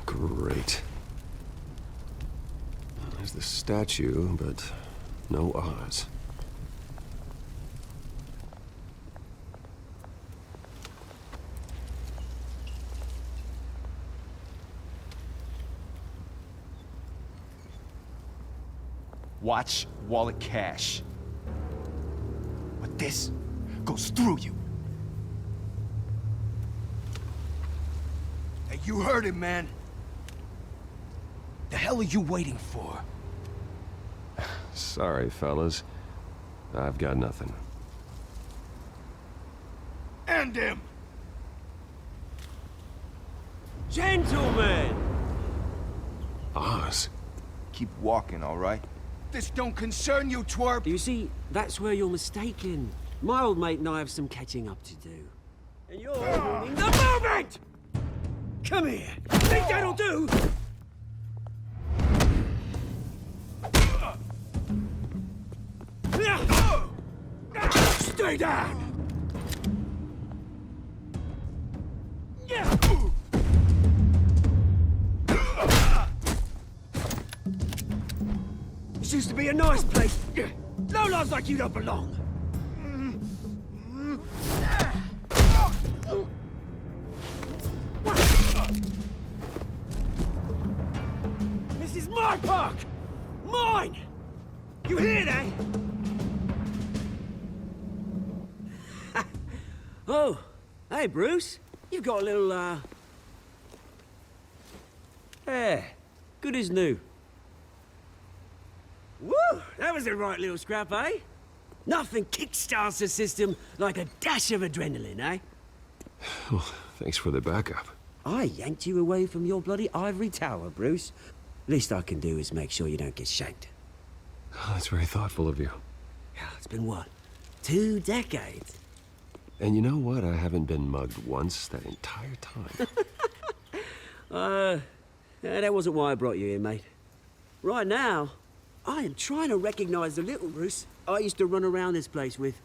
Great. There's the statue, but no Oz. Watch wallet cash. But this goes through you. Hey, you heard him, man. The hell are you waiting for? Sorry, fellas. I've got nothing. End him! Gentlemen! Oz? Keep walking, all right? This don't concern you, twerp! You see, that's where you're mistaken. My old mate and I have some catching up to do. And you're ruining the moment! Come here! Think that'll do? Stay down! This used to be a nice place. No lives like you don't belong. This is my park! Mine! You hear that? Oh, hey, Bruce. You've got a little, hair. Good as new. Woo! That was a right little scrap, eh? Nothing kickstarts the system like a dash of adrenaline, eh? Oh, thanks for the backup. I yanked you away from your bloody ivory tower, Bruce. Least I can do is make sure you don't get shanked. Oh, that's very thoughtful of you. Yeah, it's been what? 2 decades? And you know what? I haven't been mugged once that entire time. Yeah, that wasn't why I brought you here, mate. Right now, I am trying to recognize the little Bruce I used to run around this place with.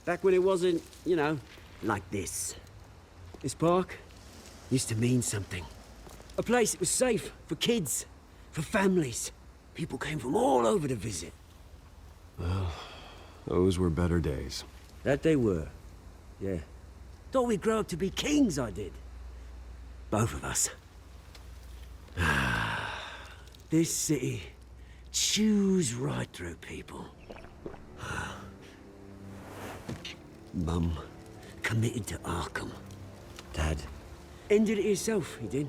Back when it wasn't, you know, like this. This park used to mean something. A place that was safe for kids, for families. People came from all over to visit. Well, those were better days. That they were. Yeah. Thought we'd grow up to be kings, I did. Both of us. This city chews right through people. Mum committed to Arkham. Dad ended it himself, he did.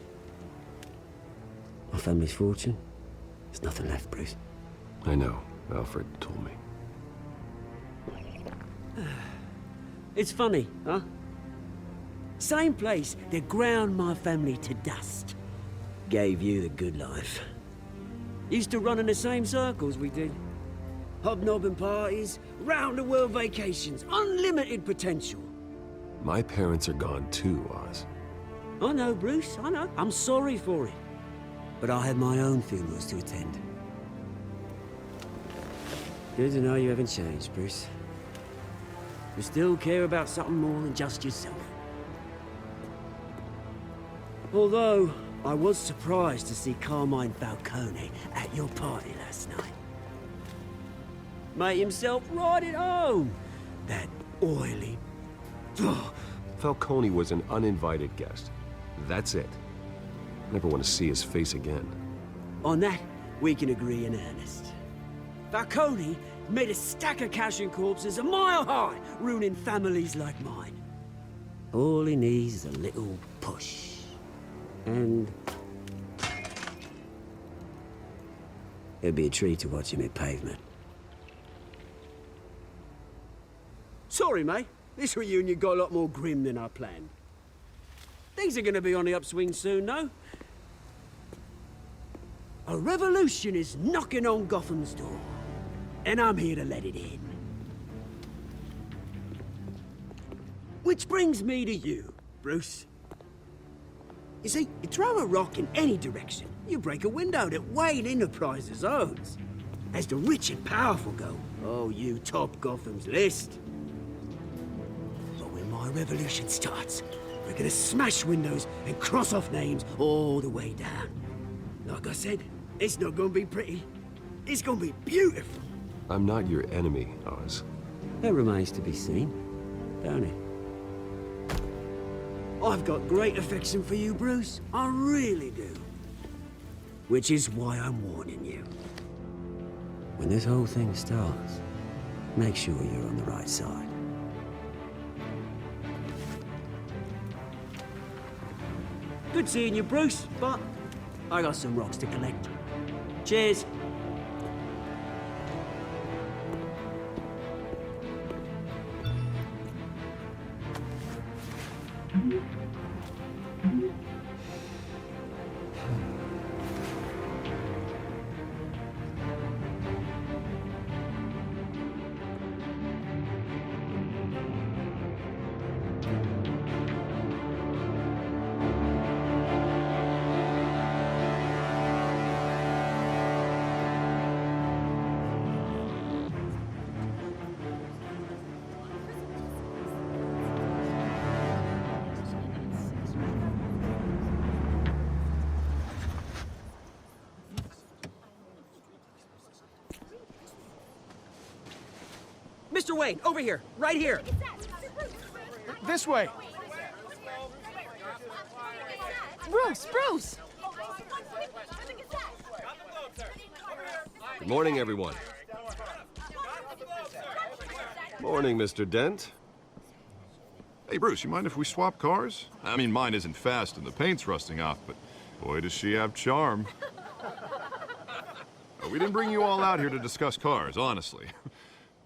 My family's fortune, there's nothing left, Bruce. I know. Alfred told me. It's funny, huh? Same place that ground my family to dust. Gave you the good life. Used to run in the same circles we did. Hobnobbing parties, round-the-world vacations, unlimited potential. My parents are gone too, Oz. I know, Bruce, I know. I'm sorry for it. But I had my own funerals to attend. Good to know you haven't changed, Bruce. You still care about something more than just yourself. Although, I was surprised to see Carmine Falcone at your party last night. Made himself right at home. That oily... Falcone was an uninvited guest. That's it. Never want to see his face again. On that, we can agree in earnest. Falcone made a stack of cash and corpses a mile high, ruining families like mine. All he needs is a little push. And... it'd be a treat to watch him hit pavement. Sorry, mate. This reunion got a lot more grim than I planned. Things are gonna be on the upswing soon, no? A revolution is knocking on Gotham's door. And I'm here to let it in. Which brings me to you, Bruce. You see, you throw a rock in any direction, you break a window that Wayne Enterprises owns. As the rich and powerful go, oh, you top Gotham's list. But when my revolution starts, We're gonna smash windows and cross off names all the way down. Like I said, it's not gonna be pretty. It's gonna be beautiful. I'm not your enemy, Oz. That remains to be seen, don't it? I've got great affection for you, Bruce. I really do. Which is why I'm warning you. When this whole thing starts, make sure you're on the right side. Good seeing you, Bruce, but I got some rocks to collect. Cheers. Mr. Wayne, over here, right here. This way. Bruce! Good morning, everyone. Morning, Mr. Dent. Hey, Bruce, you mind if we swap cars? I mean, mine isn't fast and the paint's rusting off, but boy, does she have charm. We didn't bring you all out here to discuss cars, honestly.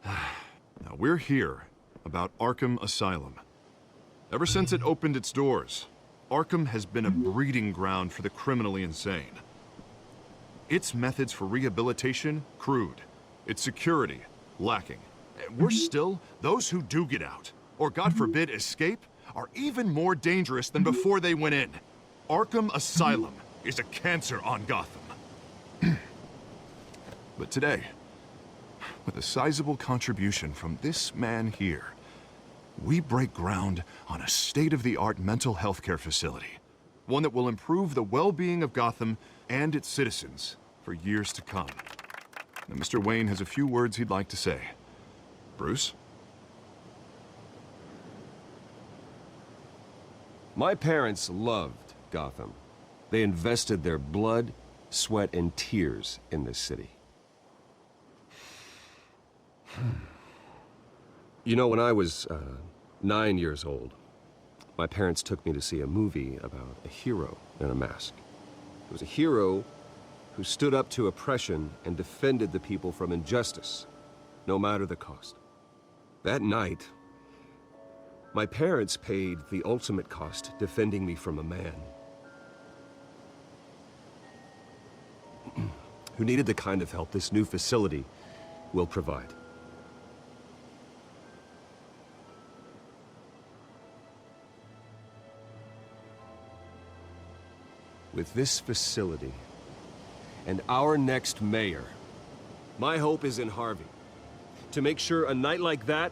Now, we're here about Arkham Asylum. Ever since it opened its doors, Arkham has been a breeding ground for the criminally insane. Its methods for rehabilitation, crude. Its security, lacking. Worse still, those who do get out, or God forbid escape, are even more dangerous than before they went in. Arkham Asylum is a cancer on Gotham. But today, with a sizable contribution from this man here, we break ground on a state-of-the-art mental health care facility. One that will improve the well-being of Gotham and its citizens for years to come. Now, Mr. Wayne has a few words he'd like to say. Bruce? My parents loved Gotham. They invested their blood, sweat, and tears in this city. You know, when I was 9 years old, my parents took me to see a movie about a hero in a mask. It was a hero who stood up to oppression and defended the people from injustice, no matter the cost. That night, my parents paid the ultimate cost defending me from a man who needed the kind of help this new facility will provide. With this facility and our next mayor, my hope is in Harvey. To make sure a night like that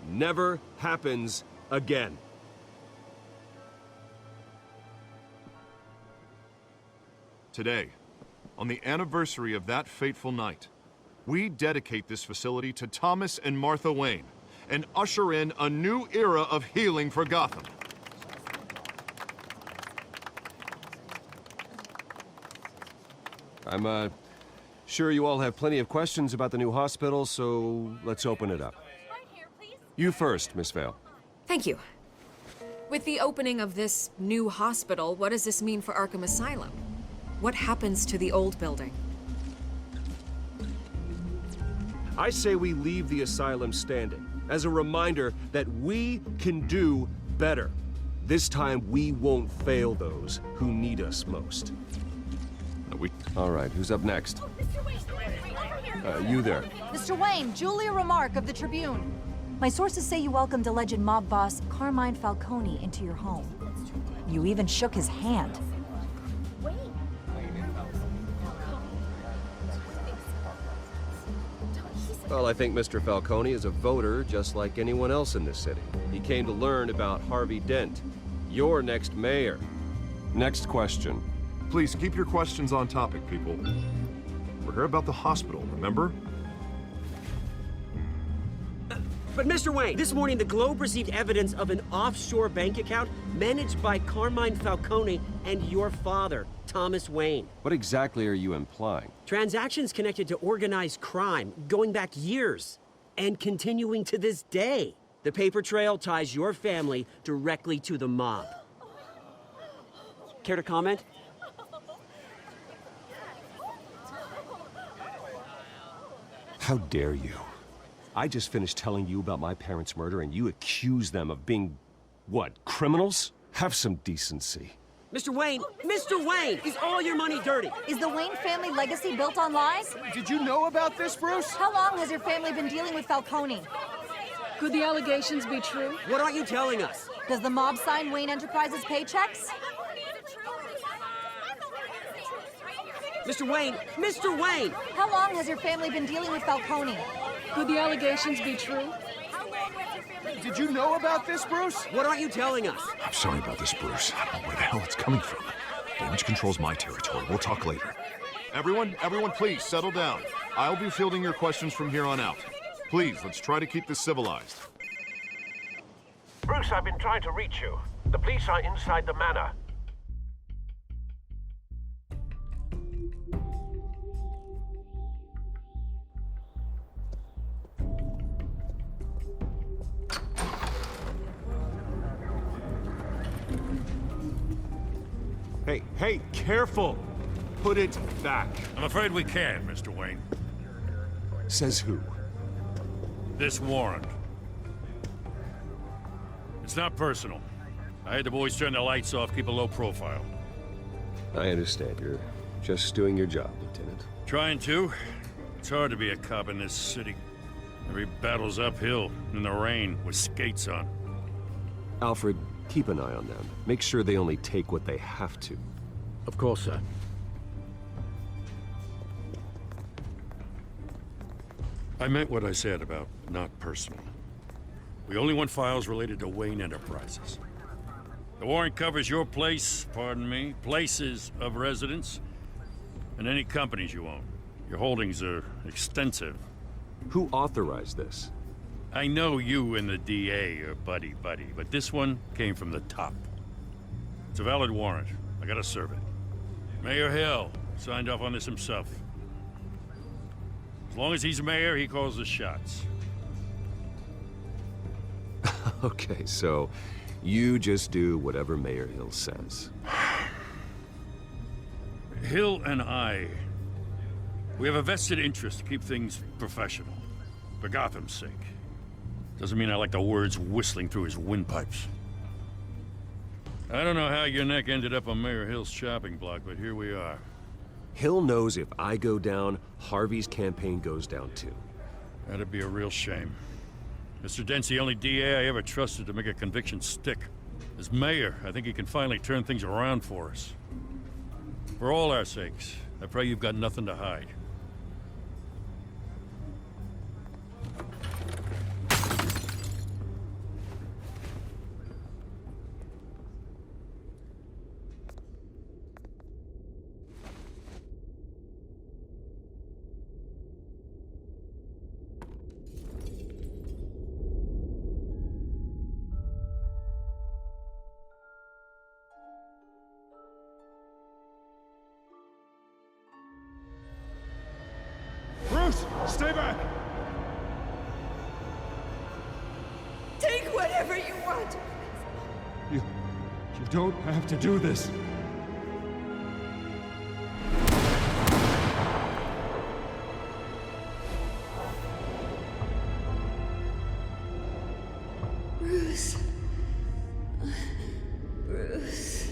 never happens again. Today, on the anniversary of that fateful night, we dedicate this facility to Thomas and Martha Wayne and usher in a new era of healing for Gotham. I'm sure you all have plenty of questions about the new hospital, so let's open it up. You first, Miss Vale. Thank you. With the opening of this new hospital, what does this mean for Arkham Asylum? What happens to the old building? I say we leave the asylum standing as a reminder that we can do better. This time, we won't fail those who need us most. All right, who's up next? You there. Mr. Wayne, Julia Remark of the Tribune. My sources say you welcomed alleged mob boss Carmine Falcone into your home. You even shook his hand. Well, I think Mr. Falcone is a voter just like anyone else in this city. He came to learn about Harvey Dent. Your next mayor. Next question. Please keep your questions on topic, people. We're here about the hospital, remember? But Mr. Wayne, this morning the Globe received evidence of an offshore bank account managed by Carmine Falcone and your father, Thomas Wayne. What exactly are you implying? Transactions connected to organized crime going back years and continuing to this day. The paper trail ties your family directly to the mob. Care to comment? How dare you? I just finished telling you about my parents' murder and you accuse them of being, what, criminals? Have some decency. Mr. Wayne, is all your money dirty? Is the Wayne family legacy built on lies? Did you know about this, Bruce? How long has your family been dealing with Falcone? Could the allegations be true? What aren't you telling us? Does the mob sign Wayne Enterprises paychecks? Mr. Wayne! How long has your family been dealing with Falcone? Could the allegations be true? Did you know about this, Bruce? What aren't you telling us? I'm sorry about this, Bruce. I don't know where the hell it's coming from. Damage control's my territory. We'll talk later. Everyone, please, settle down. I'll be fielding your questions from here on out. Please, let's try to keep this civilized. Bruce, I've been trying to reach you. The police are inside the manor. Hey, careful! Put it back. I'm afraid we can't, Mr. Wayne. Says who? This warrant. It's not personal. I had the boys turn the lights off, keep a low profile. I understand. You're just doing your job, Lieutenant. Trying to. It's hard to be a cop in this city. Every battle's uphill, in the rain, with skates on. Alfred, keep an eye on them. Make sure they only take what they have to. Of course, sir. I meant what I said about not personal. We only want files related to Wayne Enterprises. The warrant covers your place, pardon me, places of residence, and any companies you own. Your holdings are extensive. Who authorized this? I know you and the DA are buddy-buddy, but this one came from the top. It's a valid warrant. I gotta serve it. Mayor Hill signed off on this himself. As long as he's mayor, he calls the shots. Okay, so you just do whatever Mayor Hill says. Hill and I, we have a vested interest to keep things professional. For Gotham's sake. Doesn't mean I like the words whistling through his windpipes. I don't know how your neck ended up on Mayor Hill's chopping block, but here we are. Hill knows if I go down, Harvey's campaign goes down too. That'd be a real shame. Mr. Dent's the only DA I ever trusted to make a conviction stick. As mayor, I think he can finally turn things around for us. For all our sakes, I pray you've got nothing to hide. Bruce, stay back! Take whatever you want. You don't have to do this. Bruce. Bruce.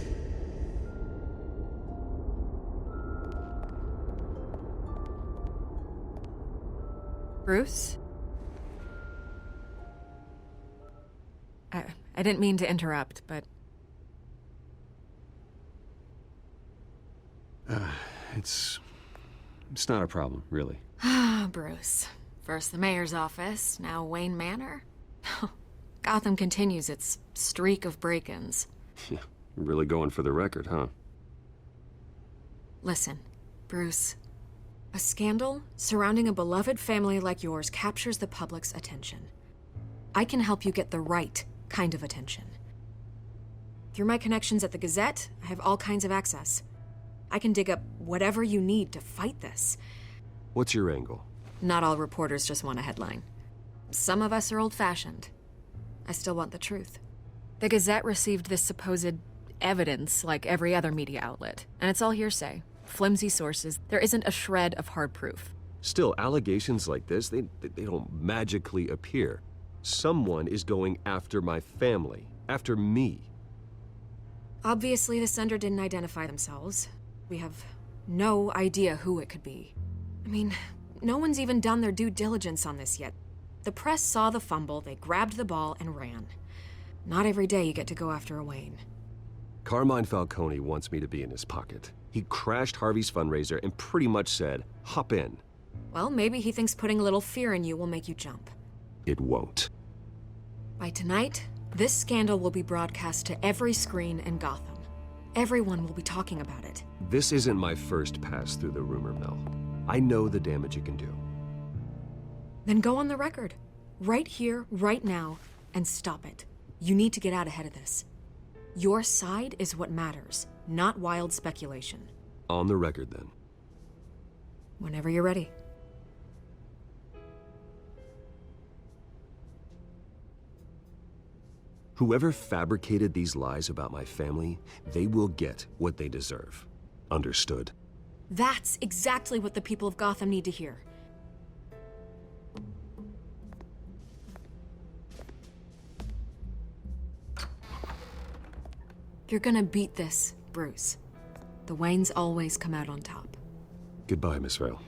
Bruce? I didn't mean to interrupt, but... It's not a problem, really. Ah, Bruce. First the mayor's office, now Wayne Manor. Gotham continues its streak of break-ins. You're really going for the record, huh? Listen, Bruce. A scandal surrounding a beloved family like yours captures the public's attention. I can help you get the right kind of attention. Through my connections at the Gazette, I have all kinds of access. I can dig up whatever you need to fight this. What's your angle? Not all reporters just want a headline. Some of us are old-fashioned. I still want the truth. The Gazette received this supposed evidence like every other media outlet, and it's all hearsay. Flimsy sources. There isn't a shred of hard proof. Still, allegations like this, they don't magically appear. Someone is going after my family, after me. Obviously, the sender didn't identify themselves. We have no idea who it could be. I mean, no one's even done their due diligence on this yet. The press saw the fumble, they grabbed the ball and ran. Not every day you get to go after a Wayne. Carmine Falcone wants me to be in his pocket. He crashed Harvey's fundraiser and pretty much said, hop in. Well, maybe he thinks putting a little fear in you will make you jump. It won't. By tonight, this scandal will be broadcast to every screen in Gotham. Everyone will be talking about it. This isn't my first pass through the rumor mill. I know the damage it can do. Then go on the record. Right here, right now, and stop it. You need to get out ahead of this. Your side is what matters, not wild speculation. On the record, then. Whenever you're ready. Whoever fabricated these lies about my family, they will get what they deserve. Understood? That's exactly what the people of Gotham need to hear. You're gonna beat this, Bruce. The Waynes always come out on top. Goodbye, Miss Vale.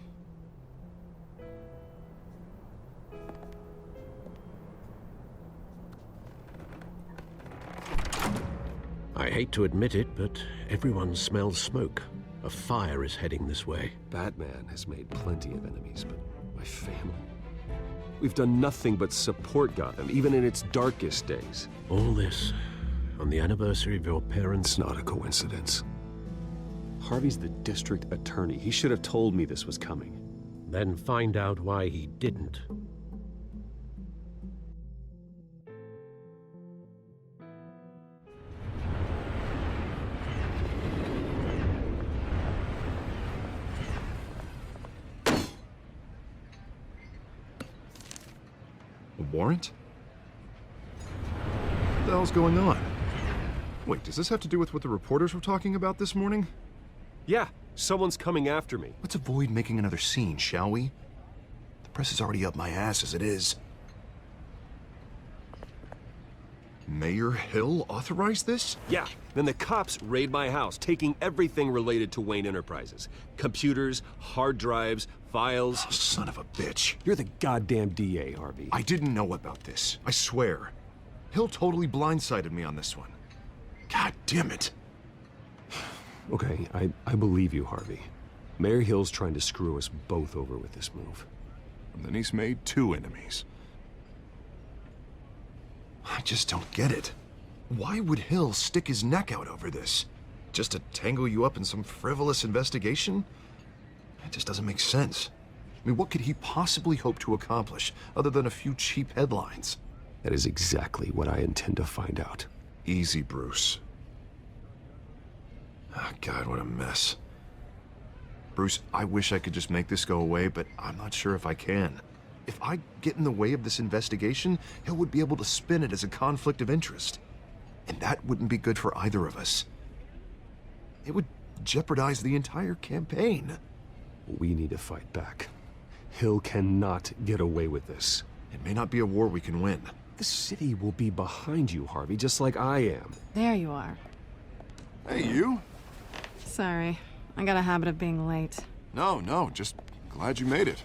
I hate to admit it, but everyone smells smoke. A fire is heading this way. Batman has made plenty of enemies, but my family? We've done nothing but support Gotham, even in its darkest days. All this on the anniversary of your parents'... It's not a coincidence. Harvey's the district attorney. He should have told me this was coming. Then find out why he didn't. A warrant? What the hell's going on? Wait, does this have to do with what the reporters were talking about this morning? Yeah, someone's coming after me. Let's avoid making another scene, shall we? The press is already up my ass as it is. Mayor Hill authorized this? Yeah, then the cops raid my house, taking everything related to Wayne Enterprises. Computers, hard drives, files. Oh, son of a bitch. You're the goddamn DA, Harvey. I didn't know about this. I swear. Hill totally blindsided me on this one. God damn it. Okay, I believe you, Harvey. Mayor Hill's trying to screw us both over with this move. And then he's made two enemies. I just don't get it. Why would Hill stick his neck out over this? Just to tangle you up in some frivolous investigation? It just doesn't make sense. I mean, what could he possibly hope to accomplish other than a few cheap headlines? That is exactly what I intend to find out. Easy, Bruce. Oh, God, what a mess. Bruce, I wish I could just make this go away, but I'm not sure if I can. If I get in the way of this investigation, Hill would be able to spin it as a conflict of interest. And that wouldn't be good for either of us. It would jeopardize the entire campaign. We need to fight back. Hill cannot get away with this. It may not be a war we can win. The city will be behind you, Harvey, just like I am. There you are. Hey, you? Sorry. I got a habit of being late. No, just glad you made it.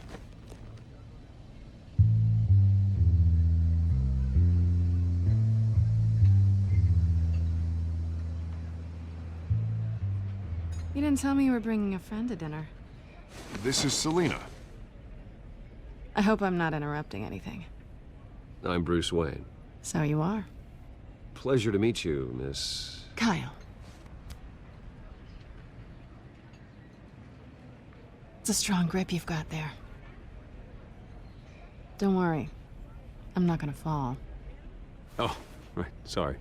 You didn't tell me you were bringing a friend to dinner. This is Selina. I hope I'm not interrupting anything. I'm Bruce Wayne. So you are. Pleasure to meet you, Miss... Kyle. It's a strong grip you've got there. Don't worry. I'm not gonna fall. Oh, right. Sorry.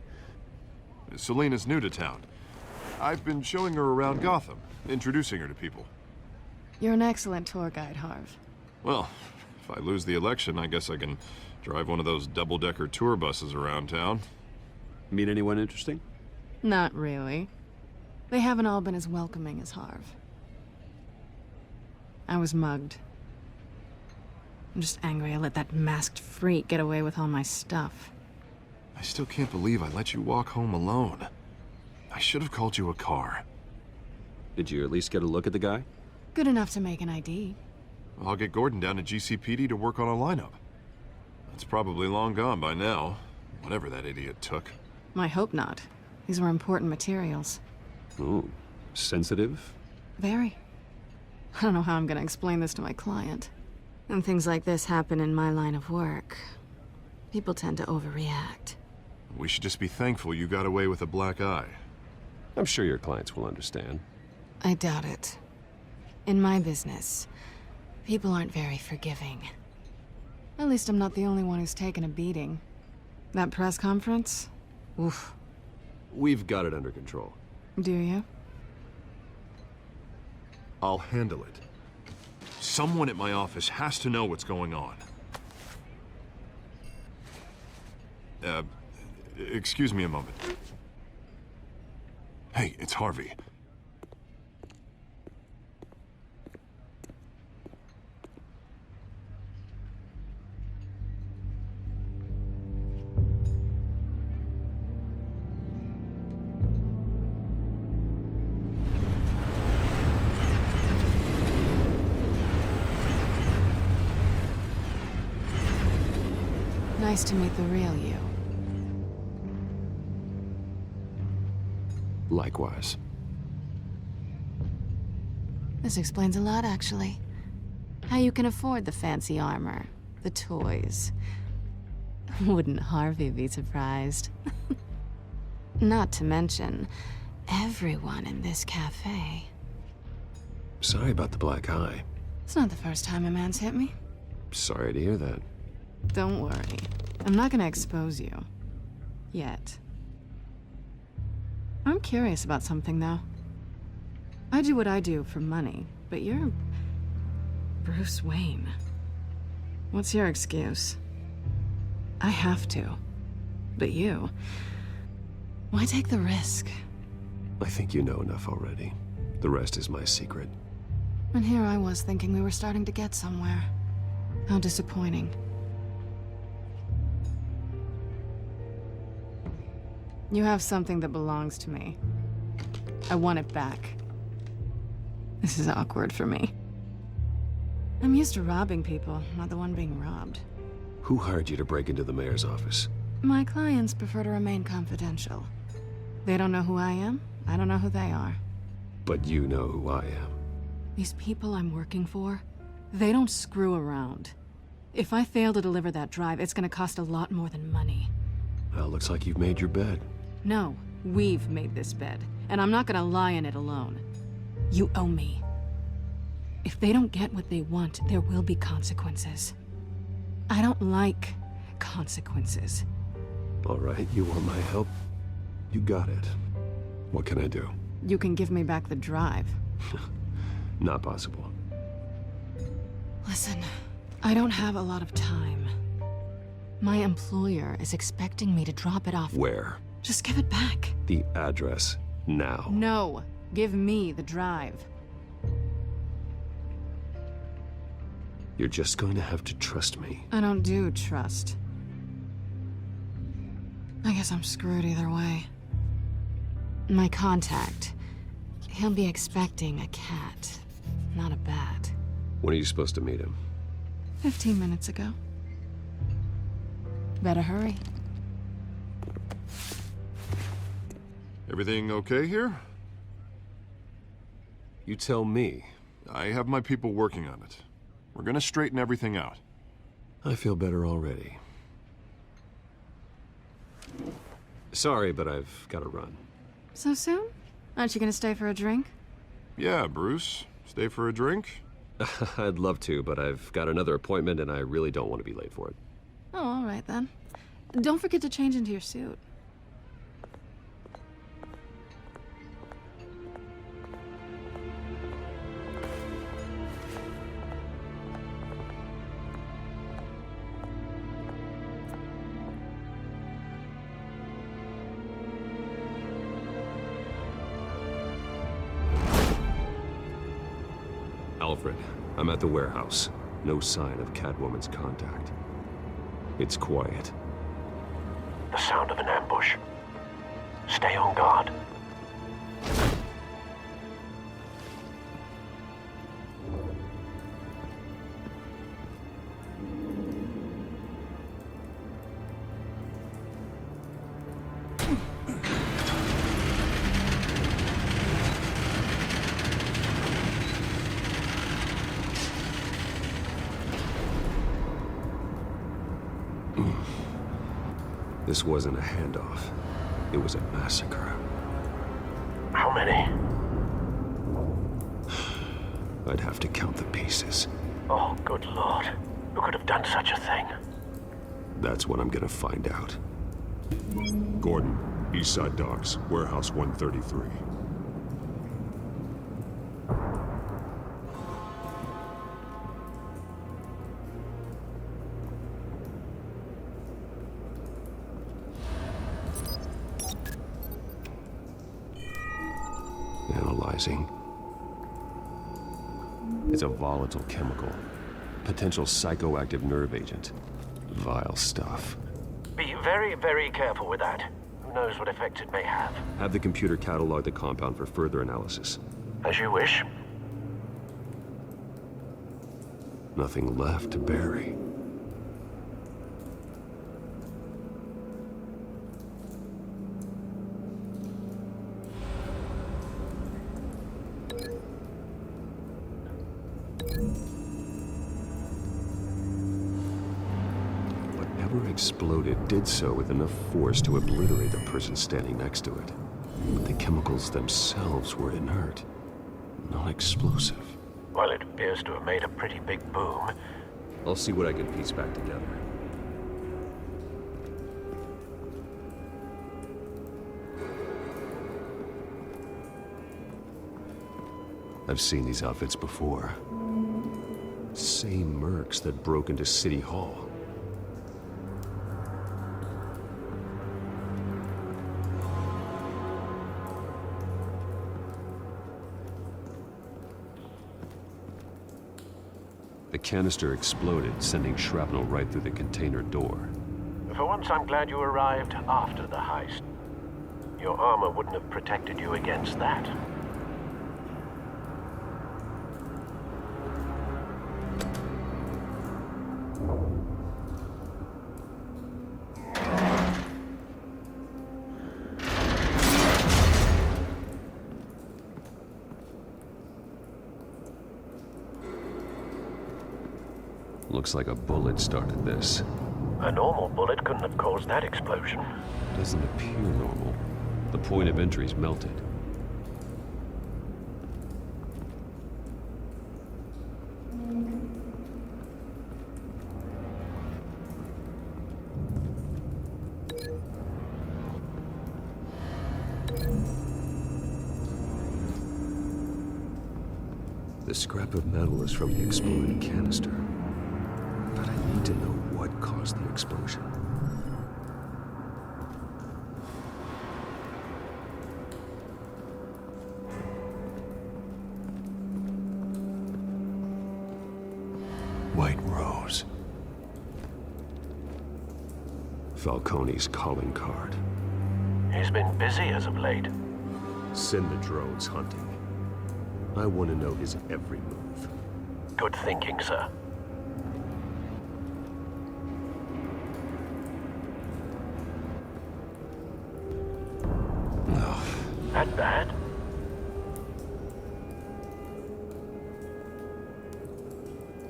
Selena's new to town. I've been showing her around Gotham, introducing her to people. You're an excellent tour guide, Harv. Well, if I lose the election, I guess I can drive one of those double-decker tour buses around town. Meet anyone interesting? Not really. They haven't all been as welcoming as Harv. I was mugged. I'm just angry I let that masked freak get away with all my stuff. I still can't believe I let you walk home alone. I should have called you a car. Did you at least get a look at the guy? Good enough to make an ID. I'll get Gordon down to GCPD to work on a lineup. That's probably long gone by now, whatever that idiot took. I hope not. These were important materials. Ooh, sensitive? Very. I don't know how I'm gonna explain this to my client. When things like this happen in my line of work, people tend to overreact. We should just be thankful you got away with a black eye. I'm sure your clients will understand. I doubt it. In my business, people aren't very forgiving. At least I'm not the only one who's taken a beating. That press conference? Oof. We've got it under control. Do you? I'll handle it. Someone at my office has to know what's going on. Excuse me a moment. Hey, it's Harvey. Nice to meet the real you. Likewise. This explains a lot, actually. How you can afford the fancy armor, the toys. Wouldn't Harvey be surprised? Not to mention, everyone in this cafe. Sorry about the black eye. It's not the first time a man's hit me. Sorry to hear that. Don't worry. I'm not gonna expose you. Yet. I'm curious about something, though. I do what I do for money, but you're... Bruce Wayne. What's your excuse? I have to. But you... Why take the risk? I think you know enough already. The rest is my secret. And here I was thinking we were starting to get somewhere. How disappointing. You have something that belongs to me. I want it back. This is awkward for me. I'm used to robbing people, not the one being robbed. Who hired you to break into the mayor's office? My clients prefer to remain confidential. They don't know who I am, I don't know who they are. But you know who I am. These people I'm working for, they don't screw around. If I fail to deliver that drive, it's gonna cost a lot more than money. Well, looks like you've made your bed. No, we've made this bed, and I'm not gonna lie in it alone. You owe me. If they don't get what they want, there will be consequences. I don't like consequences. All right, you want my help? You got it. What can I do? You can give me back the drive. Not possible. Listen, I don't have a lot of time. My employer is expecting me to drop it off. Where? Just give it back. The address, now. No, give me the drive. You're just going to have to trust me. I don't do trust. I guess I'm screwed either way. My contact, he'll be expecting a cat, not a bat. When are you supposed to meet him? 15 minutes ago. Better hurry. Everything okay here? You tell me. I have my people working on it. We're gonna straighten everything out. I feel better already. Sorry, but I've got to run. So soon? Aren't you gonna stay for a drink? Yeah, Bruce. Stay for a drink? I'd love to, but I've got another appointment and I really don't want to be late for it. Oh, all right then. Don't forget to change into your suit. Alfred, I'm at the warehouse. No sign of Catwoman's contact. It's quiet. The sound of an ambush. Stay on guard. This wasn't a handoff. It was a massacre. How many? I'd have to count the pieces. Oh, good lord. Who could have done such a thing? That's what I'm gonna find out. Gordon, Eastside Docks, Warehouse 133. Analyzing. It's a volatile chemical. Potential psychoactive nerve agent. Vile stuff. Be very, very careful with that. Who knows what effect it may have. Have the computer catalog the compound for further analysis. As you wish. Nothing left to bury. Whatever exploded did so with enough force to obliterate the person standing next to it. But the chemicals themselves were inert, non-explosive. Well, it appears to have made a pretty big boom. I'll see what I can piece back together. I've seen these outfits before. Same mercs that broke into City Hall. The canister exploded, sending shrapnel right through the container door. For once, I'm glad you arrived after the heist. Your armor wouldn't have protected you against that. Looks like a bullet started this. A normal bullet couldn't have caused that explosion. Doesn't appear normal. The point of entry's melted. The scrap of metal is from the exploded canister. But I need to know what caused the explosion. White Rose. Falcone's calling card. He's been busy as of late. Send the drones hunting. I want to know his every move. Good thinking, sir. That bad?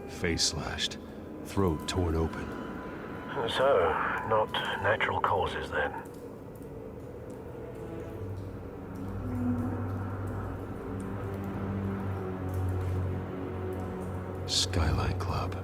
Face slashed, throat torn open. So, not natural causes then. Skyline Club.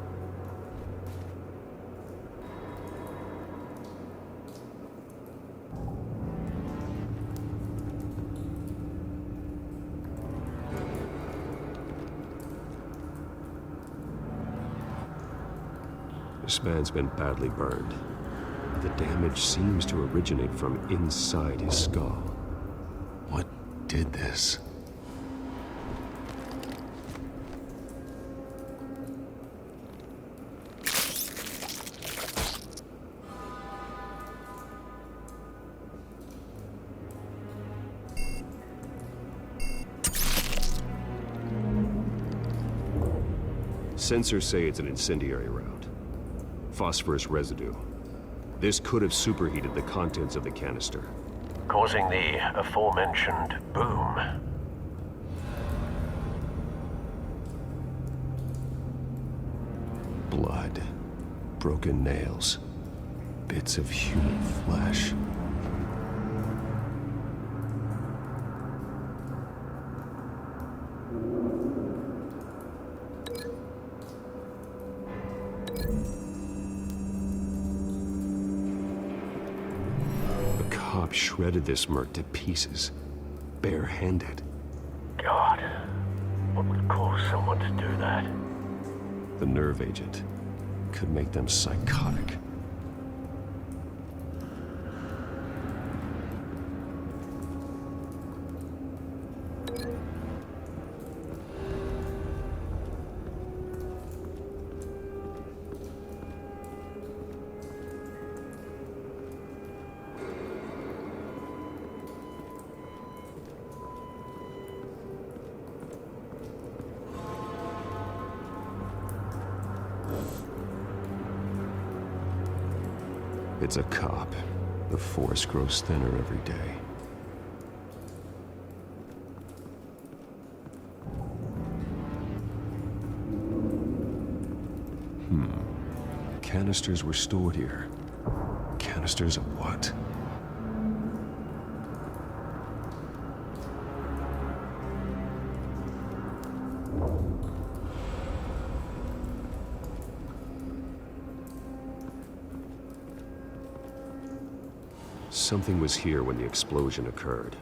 This man's been badly burned. The damage seems to originate from inside his skull. What did this? Sensors say it's an incendiary round. Phosphorus residue. This could have superheated the contents of the canister, causing the aforementioned boom. Blood, broken nails, bits of human flesh. Shredded this merc to pieces, barehanded. God, what would cause someone to do that? The nerve agent could make them psychotic. It's a cop. The force grows thinner every day. Canisters were stored here. Canisters of what? Something was here when the explosion occurred.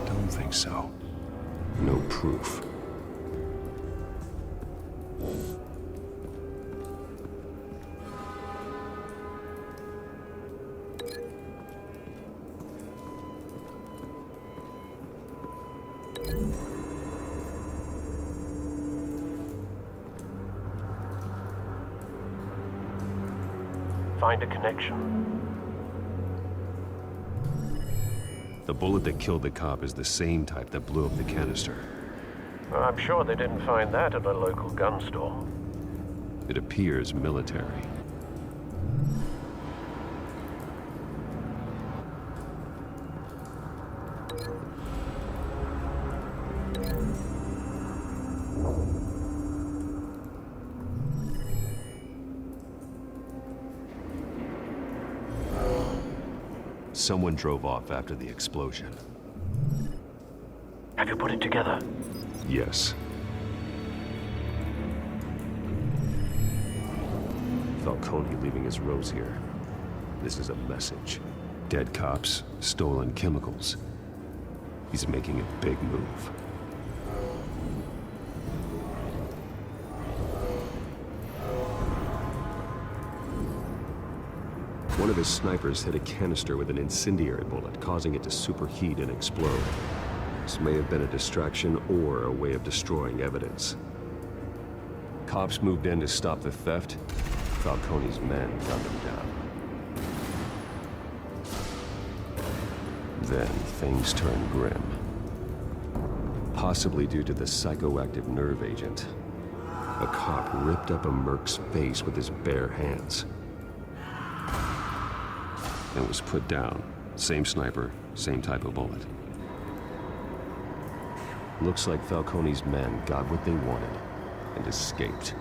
Don't think so. No proof. Find a connection. The bullet that killed the cop is the same type that blew up the canister. Well, I'm sure they didn't find that at a local gun store. It appears military. Someone drove off after the explosion. Have you put it together? Yes. Falcone leaving his rose here. This is a message. Dead cops, stolen chemicals. He's making a big move. One of his snipers hit a canister with an incendiary bullet, causing it to superheat and explode. This may have been a distraction or a way of destroying evidence. Cops moved in to stop the theft. Falcone's men gunned him down. Then things turned grim. Possibly due to the psychoactive nerve agent. A cop ripped up a merc's face with his bare hands. And was put down. Same sniper, same type of bullet. Looks like Falcone's men got what they wanted and escaped.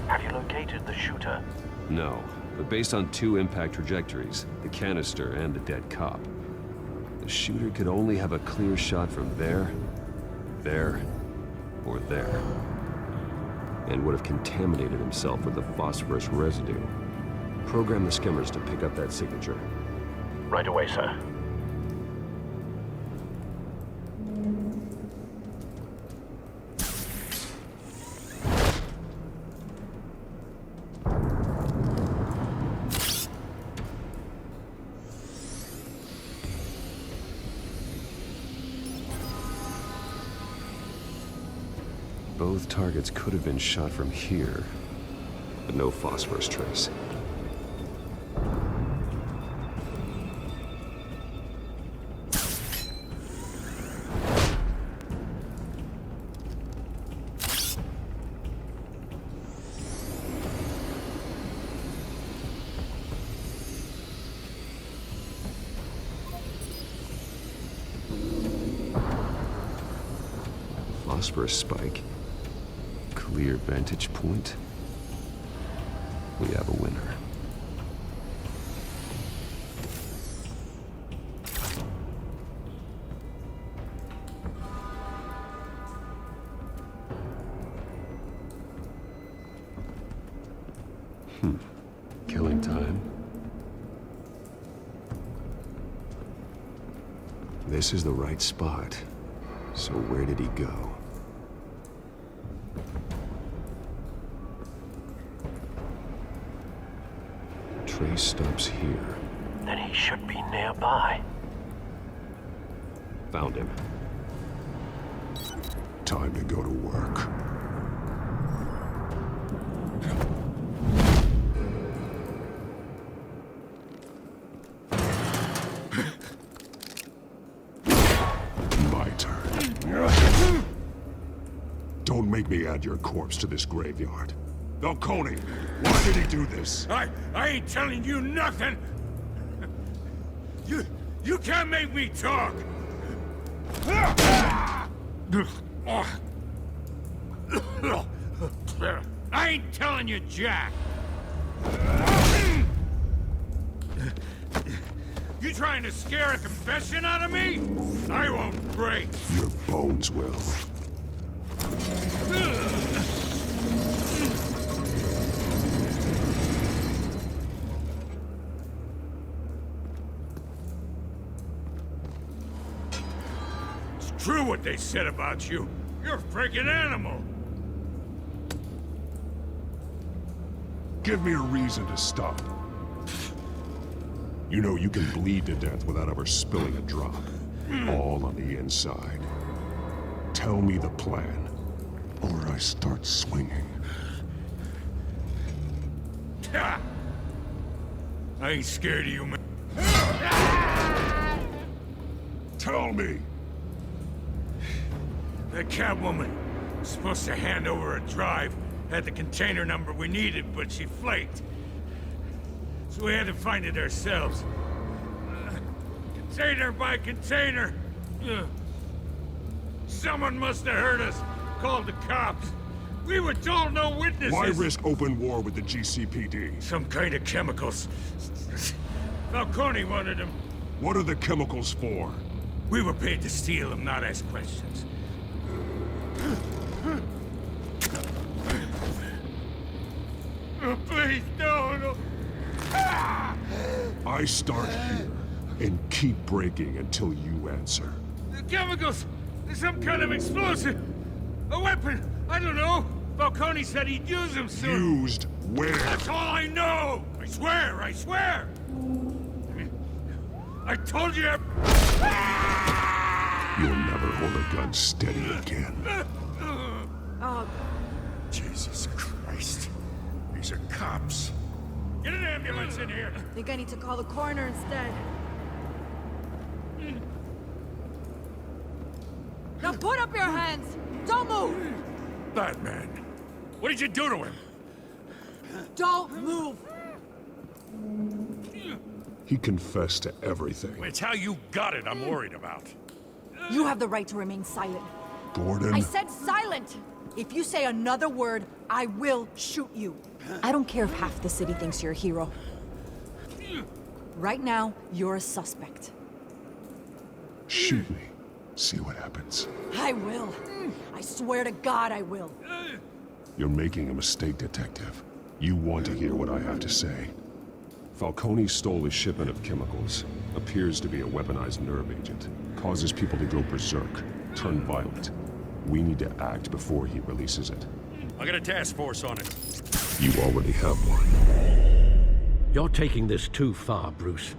Have you located the shooter? No, but based on 2 impact trajectories, the canister and the dead cop, the shooter could only have a clear shot from there, or there, and would have contaminated himself with the phosphorus residue. Program the skimmers to pick up that signature. Right away, sir. Both targets could have been shot from here, but no phosphorus trace. Phosphorus spike. Clear vantage point. We have a winner. Killing time. This is the right spot. So where did he go? Trace stops here. Then he should be nearby. Found him. Time to go to work. My turn. Don't make me add your corpse to this graveyard. Falcone, why did he do this? I ain't telling you nothing! You can't make me talk! I ain't telling you jack! You trying to scare a confession out of me? I won't break! Your bones will. True what they said about you. You're a freaking animal. Give me a reason to stop. You know you can bleed to death without ever spilling a drop. All on the inside. Tell me the plan, or I start swinging. I ain't scared of you, man. Tell me! That Catwoman was supposed to hand over a drive, had the container number we needed, but she flaked. So we had to find it ourselves. Container by container. Someone must have heard us, called the cops. We were told no witnesses. Why risk open war with the GCPD? Some kind of chemicals. Falcone wanted them. What are the chemicals for? We were paid to steal them, not ask questions. Oh, please, no. I start here. and keep breaking until you answer. The chemicals! There's some kind of explosive! A weapon! I don't know! Falcone said he'd use them soon! Used where? That's all I know! I swear! I swear! I told you... You'll never hold a gun steady again. Jesus Christ. These are cops. Get an ambulance in here! Think I need to call the coroner instead. Now put up your hands! Don't move! Batman, what did you do to him? Don't move! He confessed to everything. It's how you got it I'm worried about. You have the right to remain silent. Gordon? I said silent! If you say another word, I will shoot you. I don't care if half the city thinks you're a hero. Right now, you're a suspect. Shoot me. See what happens. I will. I swear to God I will. You're making a mistake, Detective. You want to hear what I have to say. Falcone stole a shipment of chemicals. Appears to be a weaponized nerve agent. Causes people to go berserk, turn violent. We need to act before he releases it. I got a task force on it. You already have one. You're taking this too far, Bruce.